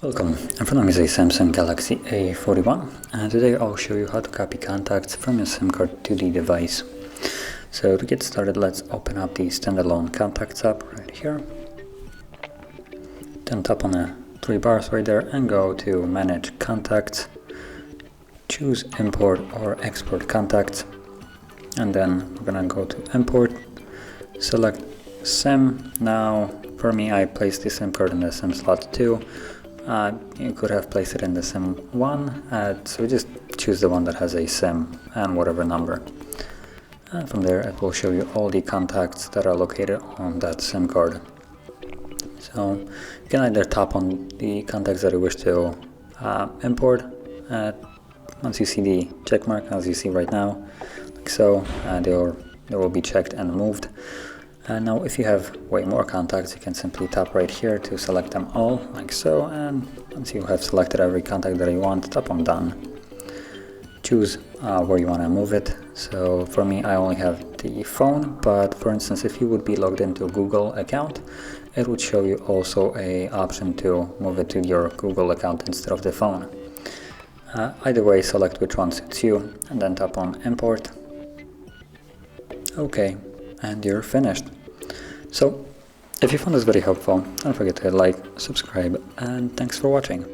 Welcome, in front of me is a Samsung Galaxy A41 and today I'll show you how to copy contacts from your SIM card to the device. So to get started, let's open up the standalone contacts app right here. Then tap on the three bars right there and go to Manage Contacts. Choose Import or Export Contacts, and then we're gonna go to Import, select SIM. Now for me, I placed the SIM card in the SIM slot 2. You could have placed it in the SIM 1, so just choose the one that has a SIM and whatever number. And from there it will show you all the contacts that are located on that SIM card. So you can either tap on the contacts that you wish to import. Once you see the check mark, as you see right now, like so, they will be checked and moved. Now if you have way more contacts, you can simply tap right here to select them all, like so, and once you have selected every contact that you want, tap on Done. Choose where you want to move it. So for me, I only have the phone, but for instance, if you would be logged into a Google account, it would show you also a option to move it to your Google account instead of the phone. Either way, select which one suits you, and then tap on Import. Okay, and you're finished. So, if you found this very helpful, don't forget to hit like, subscribe, and thanks for watching.